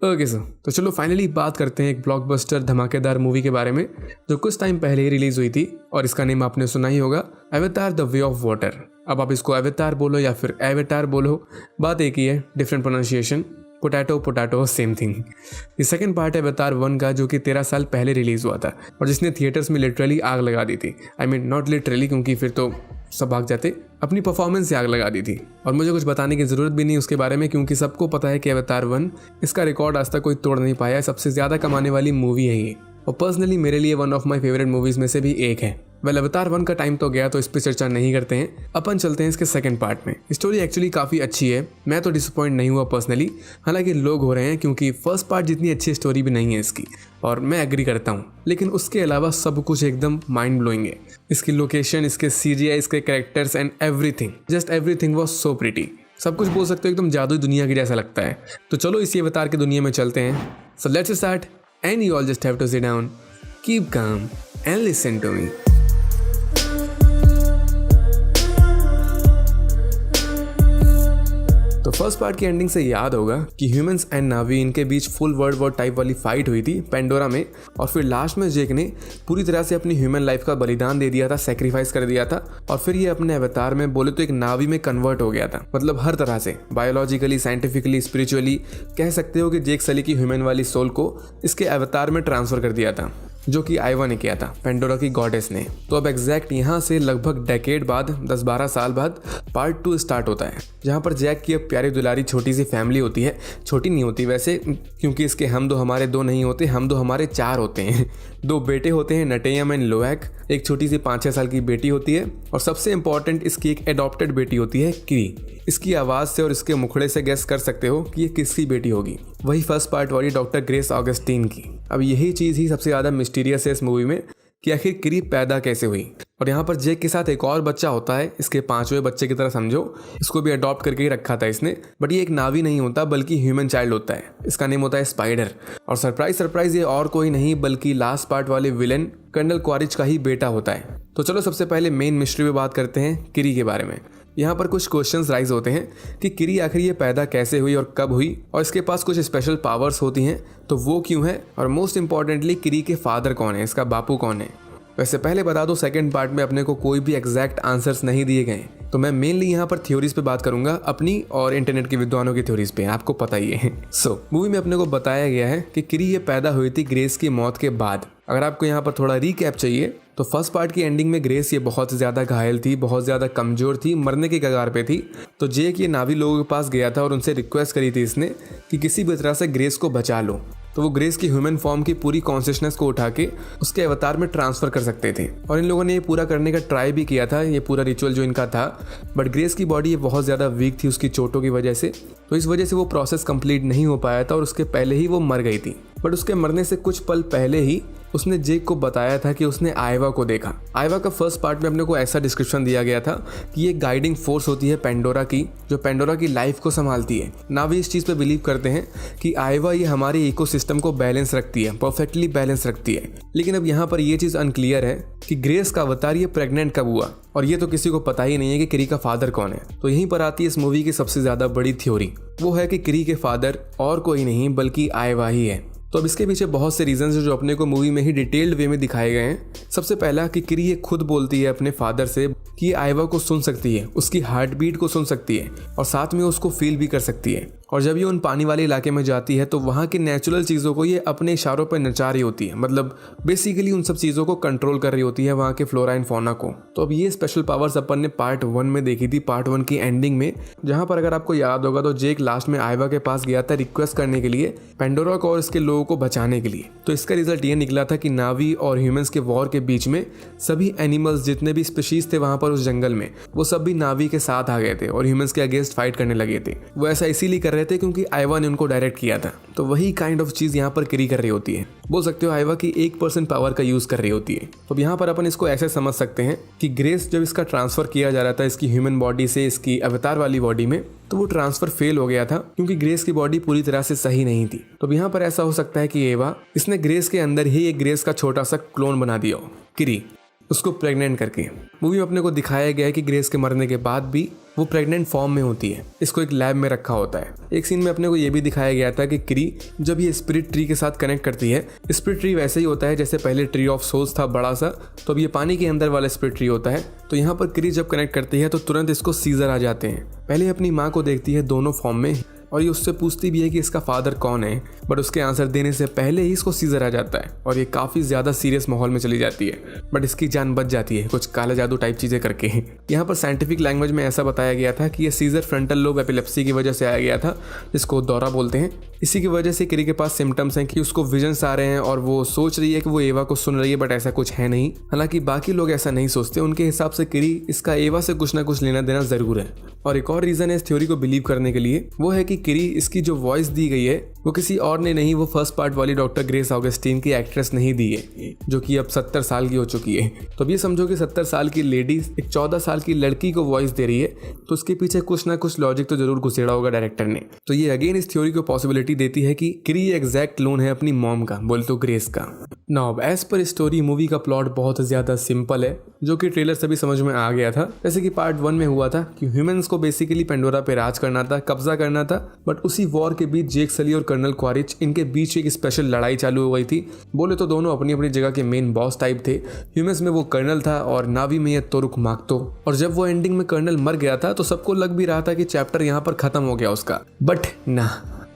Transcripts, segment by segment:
Okay sir, तो चलो finally बात करते हैं एक ब्लॉकबस्टर धमाकेदार मूवी के बारे में जो कुछ टाइम पहले ही रिलीज हुई थी और इसका नेम आपने सुना ही होगा, avatar the way of water. अब आप इसको एवेटार बोलो या फिर एवेटार बोलो, बात एक ही है, different pronunciation, potato potato same thing. ये सेकंड पार्ट है एवेटार 1 का जो कि 13 साल पहले रिलीज हुआ था और जिसने थिएटर्स में लिटरली आग लगा दी थी। आई मीन नॉट लिटरली, क्योंकि फिर तो सब भाग जाते, अपनी परफॉर्मेंस से आग लगा दी थी। और मुझे कुछ बताने की ज़रूरत भी नहीं उसके बारे में, क्योंकि सबको पता है कि एवेटार 1 इसका रिकॉर्ड आज तक कोई तोड़ नहीं पाया है। सबसे ज़्यादा कमाने वाली मूवी है ये और पर्सनली मेरे लिए one of my favourite movies में से भी एक है। वेल, एवेटार 1 का टाइम तो गया तो इस पर चर्चा नहीं करते हैं, अपन चलते हैं इसके सेकंड पार्ट में। स्टोरी एक्चुअली काफ़ी अच्छी है, मैं तो डिसअपॉइंट नहीं हुआ पर्सनली, हालांकि लोग हो रहे हैं क्योंकि फर्स्ट पार्ट जितनी अच्छी स्टोरी भी नहीं है इसकी, और मैं एग्री करता हूँ। लेकिन उसके अलावा सब कुछ एकदम माइंड ब्लोइंग है। इसकी लोकेशन, इसके CGI, इसके characters and everything, just everything was so pretty. सब कुछ बोल सकते हो एकदम जादुई दुनिया की जैसा लगता है। तो चलो इसी अवतार की दुनिया में चलते हैं। So let's start and you all just have to sit down, keep calm and listen to me. तो फर्स्ट पार्ट की एंडिंग से याद होगा कि ह्यूमंस एंड नावी, इनके बीच फुल वर्ल्ड वॉर टाइप वाली फाइट हुई थी पेंडोरा में, और फिर लास्ट में जेक ने पूरी तरह से अपनी ह्यूमन लाइफ का बलिदान दे दिया था, सेक्रीफाइस कर दिया था, और फिर ये अपने अवतार में बोले तो एक नावी में कन्वर्ट हो गया था। मतलब हर तरह से, बायोलॉजिकली, साइंटिफिकली, स्पिरिचुअली कह सकते हो कि जेक सली की ह्यूमन वाली सोल को इसके अवतार में ट्रांसफर कर दिया था, जो कि आइवा ने किया था, पेंडोरा की गॉडेस ने। तो अब एग्जैक्ट यहाँ से लगभग डेकेड बाद, 10-12 साल बाद पार्ट 2 स्टार्ट होता है, जहाँ पर जैक की अब प्यारी दुलारी छोटी सी फैमिली होती है। छोटी नहीं होती वैसे, क्योंकि इसके हम दो हमारे दो नहीं होते, हम दो हमारे 4 होते हैं। 2 बेटे होते हैं, नटेयम एंड लोएक, एक छोटी सी 5-6 साल की बेटी होती है, और सबसे इंपॉर्टेंट इसकी एक एडॉप्टेड बेटी होती है, किरी। इसकी आवाज़ से और इसके मुखड़े से गेस कर सकते हो कि ये किसकी बेटी होगी, वही फर्स्ट पार्ट वाली डॉक्टर ग्रेस ऑगस्टीन की। अब यही चीज़ ही सबसे ज़्यादा मिस्टीरियस है इस मूवी में कि आखिर किरी पैदा कैसे हुई। और यहाँ पर जेक के साथ एक और बच्चा होता है, इसके 5वें बच्चे की तरह समझो, इसको भी अडॉप्ट करके ही रखा था इसने, बट ये एक नावी नहीं होता बल्कि ह्यूमन चाइल्ड होता है। इसका नेम होता है स्पाइडर। और सरप्राइज ये और कोई नहीं बल्कि लास्ट पार्ट वाले विलन कर्नल क्वारिच का ही बेटा होता है। तो चलो सबसे पहले मेन मिस्ट्री में बात करते हैं किरी के बारे में। यहाँ पर कुछ क्वेश्चंस राइज होते हैं कि किरी आखिर ये पैदा कैसे हुई और कब हुई, और इसके पास कुछ स्पेशल पावर्स होती हैं तो वो क्यों है, और मोस्ट इंपॉर्टेंटली किरी के फादर कौन है, इसका बापू कौन है। वैसे पहले बता दो, सेकंड पार्ट में अपने को कोई भी एग्जैक्ट आंसर्स नहीं दिए गए, तो मैं मेनली यहाँ पर थ्योरीज पे बात करूंगा, अपनी और इंटरनेट के विद्वानों की थ्योरीज पे, आपको पता ही है। मूवी में अपने को बताया गया है कि किरी ये पैदा हुई थी ग्रेस की मौत के बाद। अगर आपको यहाँ पर थोड़ा रिकैप चाहिए तो फर्स्ट पार्ट की एंडिंग में ग्रेस ये बहुत ज़्यादा घायल थी, बहुत ज़्यादा कमज़ोर थी, मरने के कगार पे थी। तो जेक ये नावी लोगों के पास गया था और उनसे रिक्वेस्ट करी थी इसने कि किसी भी तरह से ग्रेस को बचा लो। तो वो ग्रेस की ह्यूमन फॉर्म की पूरी कॉन्शियसनेस को उठा के उसके अवतार में ट्रांसफ़र कर सकते थे, और इन लोगों ने ये पूरा करने का ट्राई भी किया था, ये पूरा रिचुअल जो इनका था। बट ग्रेस की बॉडी ये बहुत ज़्यादा वीक थी उसकी चोटों की वजह से, तो इस वजह से वो प्रोसेस कंप्लीट नहीं हो पाया था और उसके पहले ही वो मर गई थी। बट उसके मरने से कुछ पल पहले ही उसने जेक को बताया था कि उसने आइवा को देखा। आइवा का फर्स्ट पार्ट में अपने को ऐसा डिस्क्रिप्शन दिया गया था कि ये गाइडिंग फोर्स होती है पेंडोरा की, जो पेंडोरा की लाइफ को संभालती है। नावी इस चीज़ पे बिलीव करते हैं कि आइवा ये हमारे इकोसिस्टम को बैलेंस रखती है, परफेक्टली बैलेंस रखती है। लेकिन अब यहाँ पर ये चीज़ अनक्लियर है कि ग्रेस का अवतार ये प्रेग्नेंट कब हुआ, और ये तो किसी को पता ही नहीं है कि किरी का फादर कौन है। तो यहीं पर आती है इस मूवी की सबसे ज़्यादा बड़ी थ्योरी, वो है कि किरी के फादर और कोई नहीं बल्कि आइवा ही है। तो अब इसके पीछे बहुत से रीजंस हैं जो अपने को मूवी में ही डिटेल्ड वे में दिखाए गए हैं। सबसे पहला कि किरी ये खुद बोलती है अपने फादर से कि ये आइवा को सुन सकती है, उसकी हार्ट बीट को सुन सकती है, और साथ में उसको फील भी कर सकती है। और जब ये उन पानी वाले इलाके में जाती है तो वहाँ की नेचुरल चीज़ों को ये अपने इशारों पर नचा रही होती है, मतलब बेसिकली उन सब चीज़ों को कंट्रोल कर रही होती है, वहाँ के फ्लोरा एंड फौना को। तो अब ये स्पेशल पावर्स अपन ने पार्ट 1 में देखी थी, पार्ट 1 की एंडिंग में, जहाँ पर अगर आपको याद होगा तो जेक लास्ट में आइवा के पास गया था रिक्वेस्ट करने के लिए पेंडोरा को और इसके लोगों को बचाने के लिए। तो इसका रिजल्ट ये निकला था कि नावी और ह्यूमंस के वॉर के बीच में सभी एनिमल्स जितने भी स्पीशीज थे वहाँ पर उस जंगल में, वो सब भी नावी के साथ आ गए थे और ह्यूमंस के अगेंस्ट फाइट करने लगे थे। वो ऐसा इसीलिए कर रहे थे क्योंकि आइवा ने उनको डायरेक्ट किया था। तो वही काइंड ऑफ चीज़ यहाँ पर किरी कर रही होती है, बोल सकते हो आइवा की 1% पावर का यूज़ कर रही होती है। तो यहाँ पर अपन इसको ऐसे समझ सकते हैं कि ग्रेस जब इसका ट्रांसफ़र किया जा रहा था इसकी ह्यूमन बॉडी से इसकी अवतार वाली बॉडी में, तो वो ट्रांसफ़र फेल हो गया था क्योंकि ग्रेस की बॉडी पूरी तरह से सही नहीं थी। तो यहाँ पर ऐसा हो सकता है कि एवा इसने ग्रेस के अंदर ही एक ग्रेस का छोटा सा क्लोन बना दिया हो, किरी, उसको प्रेग्नेंट करके। मूवी में अपने को दिखाया गया है कि ग्रेस के मरने के बाद भी वो प्रेग्नेंट फॉर्म में होती है। इसको एक लैब में रखा होता है। एक सीन में अपने को ये भी दिखाया गया था कि क्री जब ये स्पिरिट ट्री के साथ कनेक्ट करती है, स्पिरिट ट्री वैसे ही होता है जैसे पहले ट्री ऑफ सोल्स था बड़ा सा, तो अब ये पानी के अंदर वाला स्पिरिट ट्री होता है। तो यहाँ पर क्री जब कनेक्ट करती है तो तुरंत इसको सीजर आ जाते हैं। पहले अपनी माँ को देखती है दोनों फॉर्म में और ये उससे पूछती भी है कि इसका फादर कौन है, बट उसके आंसर देने से पहले ही इसको सीजर आ जाता है और ये काफ़ी ज़्यादा सीरियस माहौल में चली जाती है, बट इसकी जान बच जाती है कुछ काला जादू टाइप चीज़ें करके। यहाँ पर साइंटिफिक लैंग्वेज में ऐसा बताया गया था कि ये सीजर फ्रंटल लोब एपिलेप्सी की वजह से आया गया था, जिसको दौरा बोलते हैं। इसी की वजह से क्री के पास सिम्टम्स हैं कि उसको विजन्स आ रहे हैं और वो सोच रही है कि वो एवा को सुन रही है, बट ऐसा कुछ है नहीं। हालांकि बाकी लोग ऐसा नहीं सोचते, उनके हिसाब से क्री इसका एवा से कुछ ना कुछ लेना देना जरूर है। और एक और रीज़न है इस थ्योरी को बिलीव करने के लिए, वो है कि क्री इसकी जो वॉइस दी गई है वो किसी और ने नहीं, वो फर्स्ट पार्ट वाली डॉक्टर ग्रेस ऑगस्टीन की एक्ट्रेस नहीं दी है, जो कि अब 70 साल की हो चुकी है। तो अब ये समझो कि 70 साल की लेडी एक 14 साल की लड़की को वॉइस दे रही है, तो उसके पीछे कुछ ना कुछ लॉजिक तो जरूर घुसेड़ा होगा डायरेक्टर ने। तो ये अगेन इस थ्योरी को पॉसिबिलिटी देती है कि क्री एग्जैक्ट क्लोन है अपनी मॉम का, बोल तो ग्रेस का। Now as per story movie का प्लॉट बहुत ज़्यादा सिंपल है, जो कि ट्रेलर से भी समझ में आ गया था। जैसे कि पार्ट 1 में हुआ था कि ह्यूमंस को बेसिकली पेंडोरा पे राज करना था, कब्जा करना था, बट उसी वॉर के बीच जेक सली और कर्नल क्वारिच इनके बीच एक स्पेशल लड़ाई चालू हो गई थी। बोले तो दोनों अपनी अपनी जगह के मेन बॉस टाइप थे। ह्यूमंस में वो कर्नल था और नावी में ये तोरुक माक्तो। और जब वो एंडिंग में कर्नल मर गया था तो सबको लग भी रहा था कि चैप्टर यहाँ पर खत्म हो गया उसका, बट ना,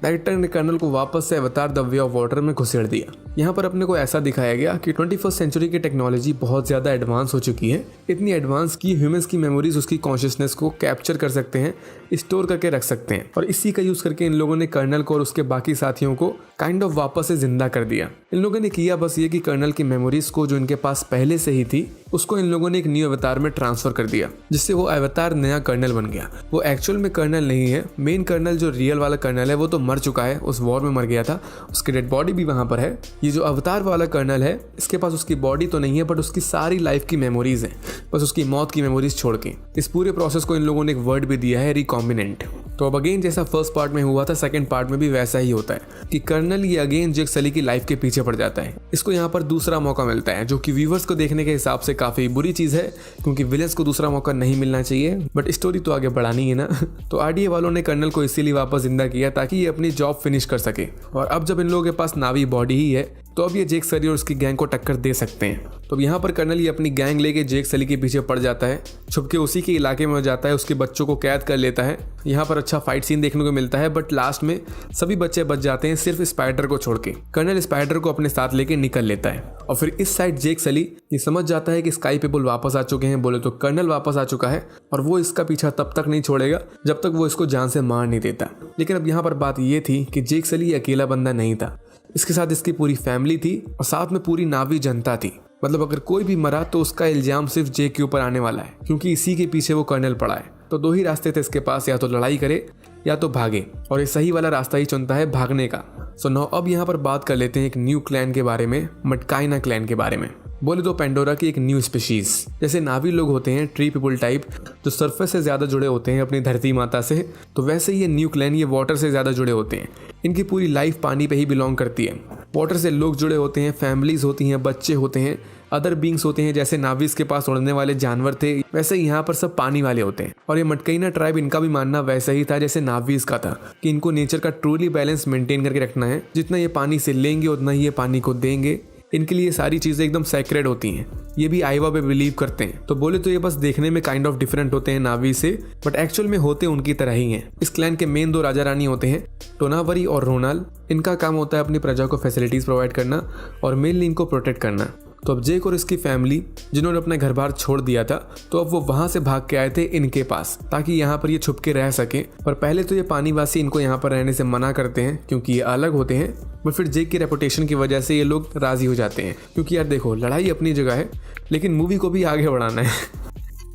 डायरेक्टर ने कर्नल को वापस से अवतार द वे ऑफ वाटर में घुसेड़ दिया। यहाँ पर अपने को ऐसा दिखाया गया कि 21st सेंचुरी की टेक्नोलॉजी बहुत ज़्यादा एडवांस हो चुकी है, इतनी एडवांस कि ह्यूमंस की मेमोरीज उसकी कॉन्शियसनेस को कैप्चर कर सकते हैं, स्टोर करके रख सकते हैं। और इसी का यूज़ करके इन लोगों ने कर्नल को और उसके बाकी साथियों को काइंड ऑफ वापस से जिंदा कर दिया। इन लोगों ने किया बस ये कि कर्नल की मेमोरीज को जो इनके पास पहले से ही थी उसको इन लोगों ने एक न्यू अवतार में ट्रांसफर कर दिया, जिससे वो अवतार नया कर्नल बन गया। वो एक्चुअल में कर्नल नहीं है, मेन कर्नल जो रियल वाला कर्नल है वो तो मर चुका है, उस वॉर में मर गया था, उसकी डेड बॉडी भी वहां पर है। ये जो अवतार वाला कर्नल है इसके पास उसकी बॉडी तो नहीं है, बट उसकी सारी लाइफ की मेमोरीज हैं, बस उसकी मौत की मेमोरीज छोड़ के। इस पूरे प्रोसेस को इन लोगों ने एक वर्ड भी दिया है, रिकॉम्बिनेंट। तो अब अगेन जैसा फर्स्ट पार्ट में हुआ था सेकंड पार्ट में भी वैसा ही होता है कि कर्नल ये अगेन जेक सली की लाइफ के पीछे पड़ जाता है। इसको यहाँ पर दूसरा मौका मिलता है, जो कि व्यूवर्स को देखने के हिसाब से काफी बुरी चीज है, क्योंकि विलेंस को दूसरा मौका नहीं मिलना चाहिए, बट स्टोरी तो आगे बढ़ानी है ना। तो आरडीए वालों ने कर्नल को इसीलिए वापस जिंदा किया ताकि ये अपनी जॉब फिनिश कर सके। और अब जब इन लोगों के पास नावी बॉडी ही है तो अब ये जेक सली और उसकी गैंग को टक्कर दे सकते हैं। तो यहाँ पर कर्नल ये अपनी गैंग लेके जेक सली के पीछे पड़ जाता है, छुप के उसी के इलाके में जाता है, उसके बच्चों को कैद कर लेता है। यहाँ पर अच्छा फाइट सीन देखने को मिलता है, बट लास्ट में सभी बच्चे बच जाते हैं सिर्फ स्पाइडर को छोड़ के। कर्नल स्पाइडर को अपने साथ लेके निकल लेता है और फिर इस साइड जेक सली ये समझ जाता है कि स्काई पीपल वापस आ चुके हैं, बोले तो कर्नल वापस आ चुका है और वो इसका पीछा तब तक नहीं छोड़ेगा जब तक वो इसको जान से मार नहीं देता। लेकिन अब यहाँ पर बात ये थी कि जेक सली अकेला बंदा नहीं था, इसके साथ इसकी पूरी फैमिली थी और साथ में पूरी नावी जनता थी। मतलब अगर कोई भी मरा तो उसका इल्जाम सिर्फ जेक के ऊपर आने वाला है, क्योंकि इसी के पीछे वो कर्नल पड़ा है। तो दो ही रास्ते थे इसके पास, या तो लड़ाई करे या तो भागे, और ये सही वाला रास्ता ही चुनता है, भागने का। सो नाउ अब यहाँ पर बात कर लेते हैं एक न्यू क्लैन के बारे में, मटकाइना क्लैन के बारे में। बोले तो पेंडोरा की एक न्यू स्पीशीज, जैसे नावी लोग होते हैं ट्री पीपल टाइप, जो सरफेस से ज़्यादा जुड़े होते हैं अपनी धरती माता से, तो वैसे ही ये न्यू क्लैन ये वाटर से ज़्यादा जुड़े होते हैं। इनकी पूरी लाइफ पानी पे ही बिलोंग करती है। वाटर से लोग जुड़े होते हैं, फैमिलीज होती हैं, बच्चे होते हैं, अदर बींग्स होते हैं। जैसे नावीज के पास उड़ने वाले जानवर थे, वैसे यहाँ पर सब पानी वाले होते हैं। और ये मटकैना ट्राइब, इनका भी मानना वैसा ही था जैसे नावीज का था कि इनको नेचर का ट्रूली बैलेंस मेंटेन करके रखना है। जितना ये पानी से लेंगे उतना ही ये पानी को देंगे। इनके लिए सारी चीज़ें एकदम सैक्रेड होती हैं। ये भी आइवा पे बिलीव करते हैं। तो बोले तो ये बस देखने में काइंड ऑफ डिफरेंट होते हैं नावी से, बट एक्चुअल में होते उनकी तरह ही हैं। इस क्लैन के मेन दो राजा रानी होते हैं, टोनावरी और रोनाल। इनका काम होता है अपनी प्रजा को फैसिलिटीज़ प्रोवाइड करना और मेनली इनको प्रोटेक्ट करना। तो अब जेक और इसकी फैमिली जिन्होंने अपने घर बार छोड़ दिया था, तो अब वो वहां से भाग के आए थे इनके पास ताकि यहाँ पर ये छुप के रह सके। पर पहले तो ये पानीवासी इनको यहाँ पर रहने से मना करते हैं क्योंकि ये अलग होते हैं, बट फिर जेक की रेपुटेशन की वजह से ये लोग राजी हो जाते हैं। क्योंकि यार देखो, लड़ाई अपनी जगह है लेकिन मूवी को भी आगे बढ़ाना है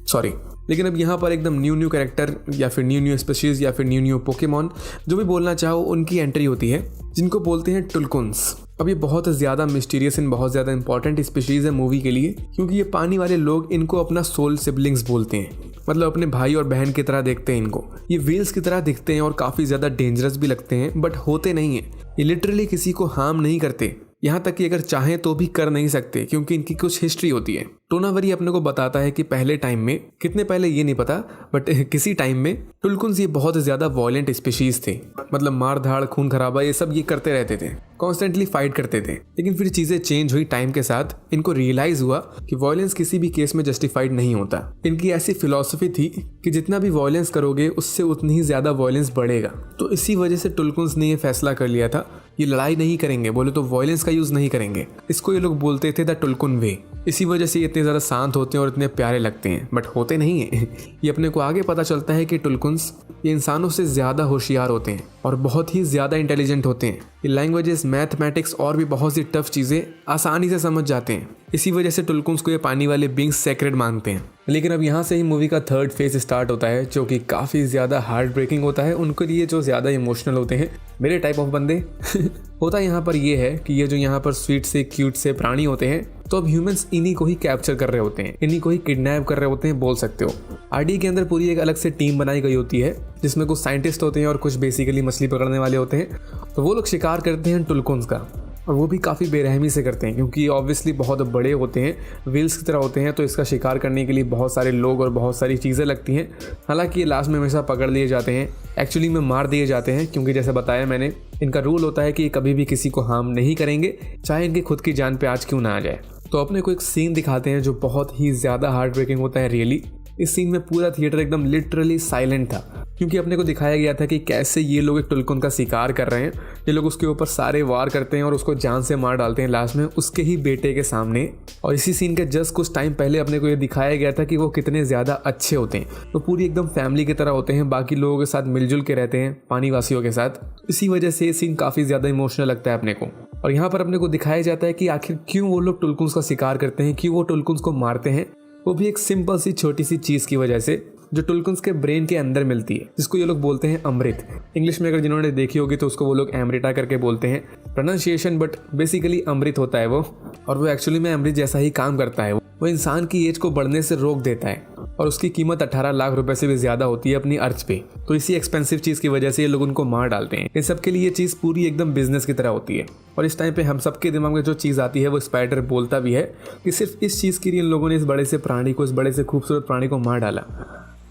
सॉरी। लेकिन अब यहाँ पर एकदम न्यू कैरेक्टर या फिर न्यू स्पीशीज या फिर न्यू पोकेमॉन, जो भी बोलना चाहो, उनकी एंट्री होती है, जिनको बोलते हैं टुलकुन्स। अब ये बहुत ज़्यादा मिस्टीरियस एंड बहुत ज़्यादा इंपॉर्टेंट स्पीशीज़ है मूवी के लिए, क्योंकि ये पानी वाले लोग इनको अपना सोल सिबलिंग्स बोलते हैं। मतलब अपने भाई और बहन की तरह देखते हैं इनको। ये व्हेल्स की तरह दिखते हैं और काफ़ी ज़्यादा डेंजरस भी लगते हैं, बट होते नहीं हैं। ये लिटरली किसी को हार्म नहीं करते। यहाँ तक कि अगर चाहें तो भी कर नहीं सकते क्योंकि इनकी कुछ हिस्ट्री होती है। टोनावरी अपने को बताता है कि पहले टाइम में, कितने पहले ये नहीं पता, बट किसी टाइम में टुलकुन्स ये बहुत ज़्यादा वॉयलेंट स्पीशीज थे। मतलब मार धाड़, खून खराबा, ये सब ये करते रहते थे, कॉन्स्टेंटली फाइट करते थे। लेकिन फिर चीज़ें चेंज हुई टाइम के साथ। इनको रियलाइज़ हुआ कि वॉयलेंस किसी भी केस में जस्टिफाइड नहीं होता। इनकी ऐसी फिलॉसफी थी कि जितना भी वॉयलेंस करोगे उससे उतनी ही ज़्यादा वॉयलेंस बढ़ेगा। तो इसी वजह से टुलकुन्स ने ये फैसला कर लिया था, ये लड़ाई नहीं करेंगे, बोले तो वॉयलेंस का यूज़ नहीं करेंगे। इसको ये लोग बोलते थे द टुलकुन वे। इसी वजह से ये इतने ज़्यादा शांत होते हैं और इतने प्यारे लगते हैं, बट होते नहीं हैं। ये अपने को आगे पता चलता है कि टुलकुन्स ये इंसानों से ज़्यादा होशियार होते हैं और बहुत ही ज़्यादा इंटेलिजेंट होते हैं। ये लैंग्वेजेस, मैथमेटिक्स और भी बहुत सी टफ चीज़ें आसानी से समझ जाते हैं। इसी वजह से टुलकुन्स को ये पानी वाले बींग्स सेक्रेड मानते हैं। लेकिन अब यहाँ से ही मूवी का थर्ड फेज स्टार्ट होता है, जो कि काफ़ी ज़्यादा हार्ट ब्रेकिंग होता है उनके लिए जो ज़्यादा इमोशनल होते हैं, मेरे टाइप ऑफ बंदे। होता यहाँ पर ये है कि ये जो यहाँ पर स्वीट से क्यूट से प्राणी होते हैं, तो अब ह्यूमंस इन्हीं को ही कैप्चर कर रहे होते हैं, इन्हीं को ही किडनैप कर रहे होते हैं, बोल सकते हो। आरडी के अंदर पूरी एक अलग से टीम बनाई गई होती है जिसमें कुछ साइंटिस्ट होते हैं और कुछ बेसिकली मछली पकड़ने वाले होते हैं। तो वो लोग शिकार करते हैं टुलकुन्स का, और वो भी काफ़ी बेरहमी से करते हैं क्योंकि ऑब्वियसली बहुत बड़े होते हैं, व्हील्स की तरह होते हैं। तो इसका शिकार करने के लिए बहुत सारे लोग और बहुत सारी चीज़ें लगती हैं। हालांकि ये लास्ट में हमेशा पकड़ लिए जाते हैं, एक्चुअली में मार दिए जाते हैं, क्योंकि जैसे बताया मैंने, इनका रूल होता है कि ये कभी भी किसी को हार्म नहीं करेंगे, चाहे इनकी खुद की जान पे आज क्यों ना आ जाए। तो अपने को एक सीन दिखाते हैं जो बहुत ही ज़्यादा हार्ट ब्रेकिंग होता है रियली। इस सीन में पूरा थिएटर एकदम लिटरली साइलेंट था, क्योंकि अपने को दिखाया गया था कि कैसे ये लोग एक टुलकुन का शिकार कर रहे हैं। ये लोग उसके ऊपर सारे वार करते हैं और उसको जान से मार डालते हैं लास्ट में उसके ही बेटे के सामने। और इसी सीन के जस्ट कुछ टाइम पहले अपने को ये दिखाया गया था कि वो कितने ज़्यादा अच्छे होते हैं। तो पूरी एकदम फैमिली की तरह होते हैं, बाकी लोगों के साथ मिलजुल के रहते हैं, पानी वासियों के साथ। इसी वजह से ये सीन काफ़ी ज़्यादा इमोशनल लगता है अपने को। और यहाँ पर अपने को दिखाया जाता है कि आखिर क्यों वो लोग टुलकुन्स का शिकार करते हैं, क्यों वो टुलकुन्स को मारते हैं। वो भी एक सिंपल सी छोटी सी चीज़ की वजह से जो टुलकुन्स के ब्रेन के अंदर मिलती है, जिसको ये लोग बोलते हैं अमृत। इंग्लिश में अगर जिन्होंने देखी होगी तो उसको वो लोग एमरिटा करके बोलते हैं, प्रोनाउंसिएशन, बट बेसिकली अमृत होता है वो। और वो एक्चुअली में अमृत जैसा ही काम करता है। वो इंसान की एज को बढ़ने से रोक देता है और उसकी कीमत 18 लाख रुपए से भी ज़्यादा होती है अपनी अर्थ पे। तो इसी एक्सपेंसिव चीज़ की वजह से ये लोग उनको मार डालते हैं। इन सब के लिए ये चीज़ पूरी एकदम बिजनेस की तरह होती है। और इस टाइम पे हम सबके दिमाग में जो चीज़ आती है वो स्पाइडर बोलता भी है कि सिर्फ इस चीज़ के लिए इन लोगों ने इस बड़े से प्राणी को, इस बड़े से खूबसूरत प्राणी को मार डाला।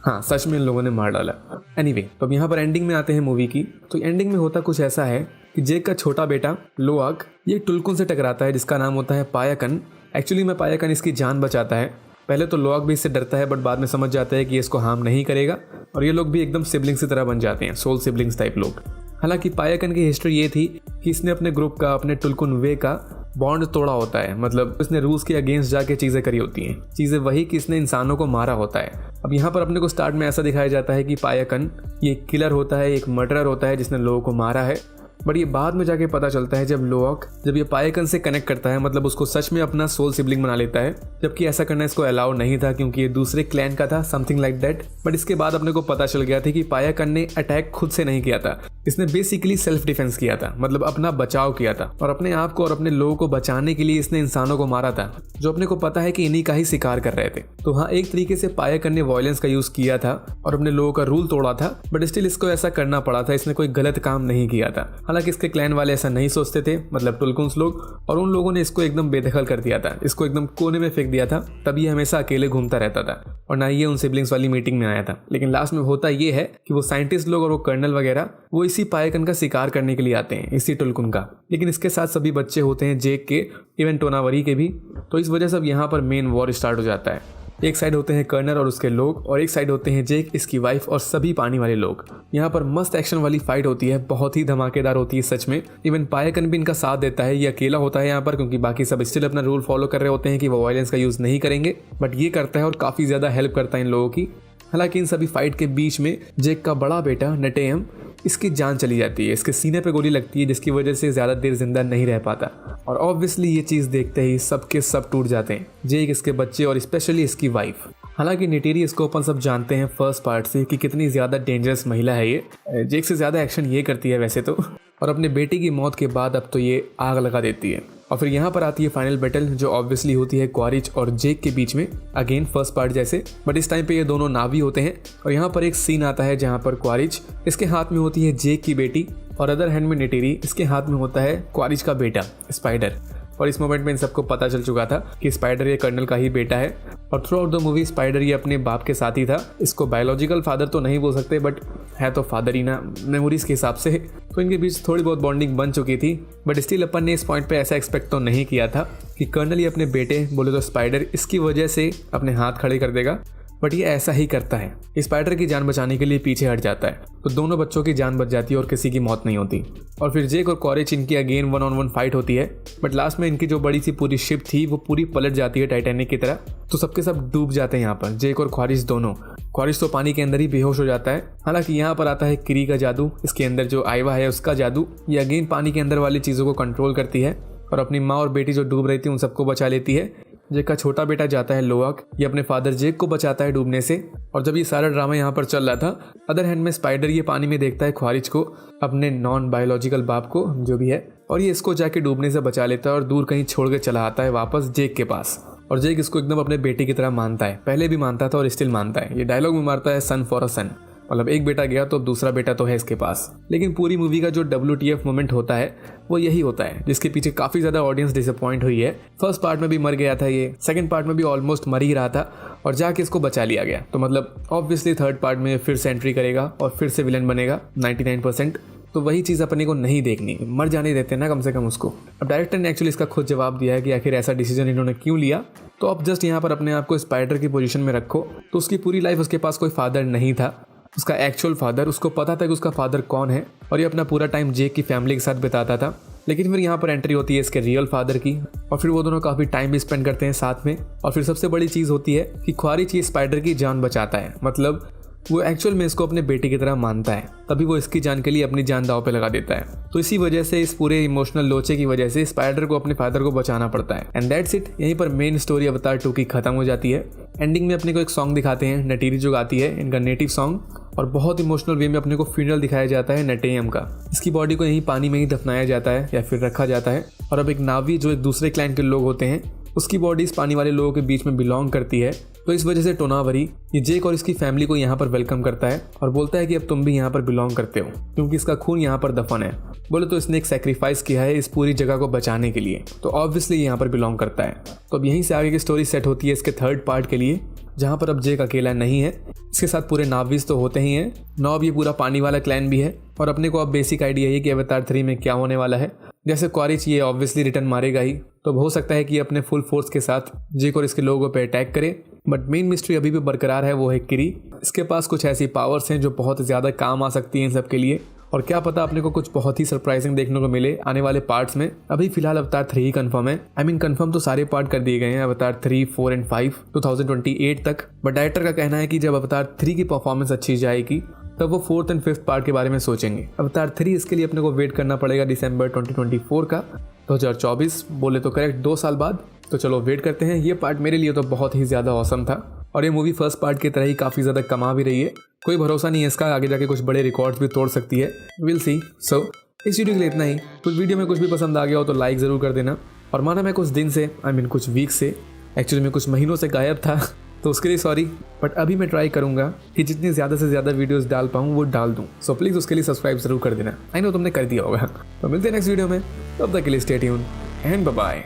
हाँ, सच में इन लोगों ने मार डाला। एनीवे, तो अब यहाँ पर एंडिंग में आते हैं मूवी की। तो एंडिंग में होता कुछ ऐसा है कि जेक का छोटा बेटा लोआक ये टुलकुन से टकराता है जिसका नाम होता है पायाकन। एक्चुअली में पायाकन इसकी जान बचाता है। पहले तो लोआक भी इससे डरता है, बट बाद में समझ जाता है कि ये इसको हार्म नहीं करेगा और ये लोग भी एकदम सिबलिंग्स की तरह बन जाते हैं, सोल सिबलिंग्स टाइप लोग। हालांकि पायाकन की हिस्ट्री ये थी कि इसने अपने ग्रुप का, अपने टुलकुन वे का बॉन्ड तोड़ा होता है। मतलब इसने रूस के अगेंस्ट जाके चीज़ें करी होती हैं, चीज़ें वही कि इसने इंसानों को मारा होता है। अब यहाँ पर अपने को स्टार्ट में ऐसा दिखाया जाता है कि पायाकन ये किलर होता है, एक मर्डरर होता है जिसने लोगों को मारा है। बट ये बाद में जाके पता चलता है जब लोआक जब ये पायाकन से कनेक्ट करता है, मतलब उसको सच में अपना सोल सिबलिंग बना लेता है, जबकि ऐसा करना इसको अलाउ नहीं था क्योंकि ये दूसरे क्लैन का था, समथिंग लाइक दैट। बट इसके बाद अपने को पता चल गया था कि पायाकन ने अटैक खुद से नहीं किया था, इसने बेसिकली सेल्फ डिफेंस किया था, मतलब अपना बचाव किया था। और अपने आप को और अपने लोगों को बचाने के लिए इसने इंसानों को मारा था, जो अपने को पता है कि इन्हीं का ही शिकार कर रहे थे। तो हाँ, एक तरीके से पायाकन ने वायलेंस का यूज किया था और अपने लोगों का रूल तोड़ा था, बट स्टिल इसको ऐसा करना पड़ा था। इसने कोई गलत काम नहीं किया था। हालांकि इसके क्लैन वाले ऐसा नहीं सोचते थे, मतलब टुलकुन्स लोग, और उन लोगों ने इसको एकदम बेदखल कर दिया था, इसको एकदम कोने में फेंक दिया था। तभी हमेशा अकेले घूमता रहता था और ना ये उन सिबलिंग्स वाली मीटिंग में आया था। लेकिन लास्ट में होता ये है कि वो साइंटिस्ट लोग और वो कर्नल वगैरह वो इसी पायाकन का शिकार करने के लिए आते हैं, इसी टुलकुन का। लेकिन इसके साथ सभी बच्चे होते हैं, जेक के, इवन टोनावरी के भी। तो इस वजह से अब यहाँ पर मेन वॉर स्टार्ट हो जाता है। एक साइड होते हैं कर्नल और उसके लोग, और एक साइड होते हैं जेक, इसकी वाइफ और सभी पानी वाले लोग। यहाँ पर मस्त एक्शन वाली फाइट होती है, बहुत ही धमाकेदार होती है सच में। इवन पायाकन भी इनका साथ देता है। ये अकेला होता है यहाँ पर क्योंकि बाकी सब स्टिल अपना रूल फॉलो कर रहे होते हैं कि वो वायलेंस का यूज़ नहीं करेंगे, बट ये करता है और काफ़ी ज़्यादा हेल्प करता है इन लोगों की। हालांकि इन सभी फाइट के बीच में जेक का बड़ा बेटा नेटेयम, इसकी जान चली जाती है, इसके सीने पे गोली लगती है जिसकी वजह से ज़्यादा देर जिंदा नहीं रह पाता। और ऑब्वियसली ये चीज़ देखते ही सबके सब टूट जाते हैं, जेक, इसके बच्चे और स्पेशली इसकी वाइफ। हालांकि नेटेरी इसको अपन सब जानते हैं फर्स्ट पार्ट से कि कितनी ज़्यादा डेंजरस महिला है ये। जेक से ज़्यादा एक्शन ये करती है वैसे तो, और अपने बेटे की मौत के बाद अब तो ये आग लगा देती है और फिर यहाँ पर आती है फाइनल बैटल, जो ऑब्वियसली होती है क्वारिच और जेक के बीच में, अगेन फर्स्ट पार्ट जैसे, बट इस टाइम पे ये दोनों नावी होते हैं। और यहाँ पर एक सीन आता है जहाँ पर क्वारिच, इसके हाथ में होती है जेक की बेटी और अदर हैंड में नेटेरी, इसके हाथ में होता है क्वारिच का बेटा स्पाइडर। और इस मोमेंट में इन सबको पता चल चुका था कि स्पाइडर ये कर्नल का ही बेटा है। और through out the movie spider ये अपने बाप के साथ ही था। इसको बायोलॉजिकल फादर तो नहीं बोल सकते, बट है तो फादर ही ना मेमोरीज के हिसाब से। तो इनके बीच थोड़ी बहुत बॉन्डिंग बन चुकी थी, बट स्टिल अपन ने इस पॉइंट पे ऐसा एक्सपेक्ट तो नहीं किया था कि कर्नल ये अपने बेटे, बोले तो स्पाइडर, इसकी वजह से अपने हाथ खड़े कर देगा। बट ये ऐसा ही करता है, स्पाइडर की जान बचाने के लिए पीछे हट जाता है, तो दोनों बच्चों की जान बच जाती है और किसी की मौत नहीं होती। और फिर जेक और क्वारिच इनकी अगेन 1-on-1 फाइट होती है, बट लास्ट में इनकी जो बड़ी सी पूरी शिप थी वो पूरी पलट जाती है टाइटैनिक की तरह। तो सबके सब डूब जाते हैं यहाँ पर, जेक और क्वारिच दोनों। क्वारिच तो पानी के अंदर ही बेहोश हो जाता है। हालांकि यहाँ पर आता है किरी का जादू, इसके अंदर जो आइवा है उसका जादू। ये अगेन पानी के अंदर वाली चीज़ों को कंट्रोल करती है और अपनी माँ और बेटी जो डूब रही थी उन सबको बचा लेती है। जेक का छोटा बेटा जाता है लोआक, ये अपने फादर जेक को बचाता है डूबने से। और जब ये सारा ड्रामा यहाँ पर चल रहा था, अदर हैंड में स्पाइडर ये पानी में देखता है क्वारिच को, अपने नॉन बायोलॉजिकल बाप को जो भी है, और ये इसको जाके डूबने से बचा लेता है और दूर कहीं छोड़ के चला आता है वापस जेक के पास। और जेक इसको एकदम अपने बेटे की तरह मानता है, पहले भी मानता था और स्टिल मानता है। ये डायलॉग में मारता है सन फॉर अ सन, मतलब एक बेटा गया तो अब दूसरा बेटा तो है इसके पास। लेकिन पूरी मूवी का जो WTF मोमेंट होता है वो यही होता है, जिसके पीछे काफ़ी ज़्यादा ऑडियंस डिसअपॉइंट हुई है। फर्स्ट पार्ट में भी मर गया था ये, सेकंड पार्ट में भी ऑलमोस्ट मर ही रहा था और जाके इसको बचा लिया गया। तो मतलब ऑब्वियसली थर्ड पार्ट में फिर से एंट्री करेगा और फिर से विलन बनेगा 99%। तो वही चीज़ अपने को नहीं देखनी, मर जाने देते ना कम से कम उसको। अब डायरेक्टर ने एक्चुअली इसका खुद जवाब दिया है कि आखिर ऐसा डिसीजन इन्होंने क्यों लिया। तो अब जस्ट यहाँ पर अपने आप को स्पाइडर की पोजीशन में रखो, तो उसकी पूरी लाइफ उसके पास कोई फादर नहीं था, उसका एक्चुअल फादर, उसको पता था कि उसका फादर कौन है और ये अपना पूरा टाइम जेक की फैमिली के साथ बिताता था। लेकिन फिर यहाँ पर एंट्री होती है इसके रियल फादर की और फिर वो दोनों काफ़ी टाइम भी स्पेंड करते हैं साथ में। और फिर सबसे बड़ी चीज़ होती है कि क्वारिच ये स्पाइडर की जान बचाता है, मतलब वो एक्चुअल में इसको अपने बेटे की तरह मानता है, तभी वो इसकी जान के लिए अपनी जान दांव पे लगा देता है। तो इसी वजह से, इस पूरे इमोशनल लोचे की वजह से स्पाइडर को अपने फादर को बचाना पड़ता है। एंड दैट्स इट, यहीं पर मेन स्टोरी अवतार 2 की खत्म हो जाती है। एंडिंग में अपने को एक सॉन्ग दिखाते हैं, नेटेरी जो गाती है, इनका नेटिव सॉन्ग, और बहुत इमोशनल वे में अपने को फ्यूनरल दिखाया जाता है नेटेयम का। इसकी बॉडी को यहीं पानी में ही दफनाया जाता है या फिर रखा जाता है। और अब एक नावी जो एक दूसरे क्लैन के लोग होते हैं, उसकी बॉडी इस पानी वाले लोगों के बीच में बिलोंग करती है। तो इस वजह से टोनावरी ये जेक और इसकी फैमिली को यहाँ पर वेलकम करता है और बोलता है कि अब तुम भी यहाँ पर बिलोंग करते हो, क्योंकि इसका खून यहाँ पर दफन है। बोले तो इसने एक सेक्रीफाइस किया है इस पूरी जगह को बचाने के लिए, तो ऑब्वियसली यहाँ पर बिलोंग करता है। तो अब यहीं से आगे की स्टोरी सेट होती है इसके थर्ड पार्ट के लिए, जहाँ पर अब जेक अकेला नहीं है, इसके साथ पूरे नावीज तो होते ही हैं। नॉब ये पूरा पानी वाला क्लैन भी है। और अपने को अब बेसिक आइडिया है कि अवतार 3 में क्या होने वाला है। जैसे क्वारिच ये ऑब्वियसली रिटर्न मारेगा ही, तो हो सकता है कि अपने फुल फोर्स के साथ जेक और इसके लोगों पे अटैक करे। बट मेन मिस्ट्री अभी भी बरकरार है, वो है किरी। इसके पास कुछ ऐसी पावर्स हैं जो बहुत ज़्यादा काम आ सकती हैं इन सब के लिए, और क्या पता अपने को कुछ बहुत ही सरप्राइजिंग देखने को मिले आने वाले पार्ट्स में। अभी फिलहाल अवतार 3 ही कंफर्म है, कंफर्म तो सारे पार्ट कर दिए गए हैं, अवतार 3, 4 एंड 5 2028 तक। बट डायरेक्टर का कहना है कि जब अवतार 3 की परफॉर्मेंस अच्छी जाएगी तब वो 4th एंड 5th पार्ट के बारे में सोचेंगे। अवतार 3 इसके लिए अपने को वेट करना पड़ेगा दिसंबर 2024 का, 2024 बोले तो करेक्ट 2 साल बाद। तो चलो वेट करते हैं। ये पार्ट मेरे लिए तो बहुत ही ज़्यादा ऑसम था और ये मूवी फर्स्ट पार्ट की तरह ही काफ़ी ज़्यादा कमा भी रही है। कोई भरोसा नहीं है इसका, आगे जाके कुछ बड़े रिकॉर्ड्स भी तोड़ सकती है, विल सी। सो इस वीडियो के लिए इतना ही। कुछ वीडियो में कुछ भी पसंद आ गया हो तो लाइक ज़रूर कर देना। और माना मैं कुछ दिन से कुछ वीक से, एक्चुअली मैं कुछ महीनों से गायब था, तो उसके लिए सॉरी। बट अभी मैं ट्राई करूंगा कि जितनी ज़्यादा से ज़्यादा वीडियोस डाल पाऊँ वो डाल दूँ। सो प्लीज़ उसके लिए सब्सक्राइब जरूर कर देना। आई नो तुमने कर दिया होगा। तो मिलते हैं नेक्स्ट वीडियो में, तब तक के लिए stay tune and bye bye.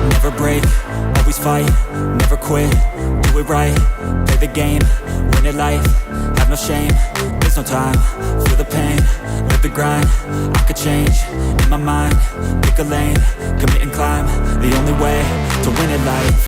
Never break, always fight, never quit, do it right, play the game, win it life, have no shame, there's no time, feel the pain, live the grind, I could change, in my mind, pick a lane, commit and climb, the only way to win it life.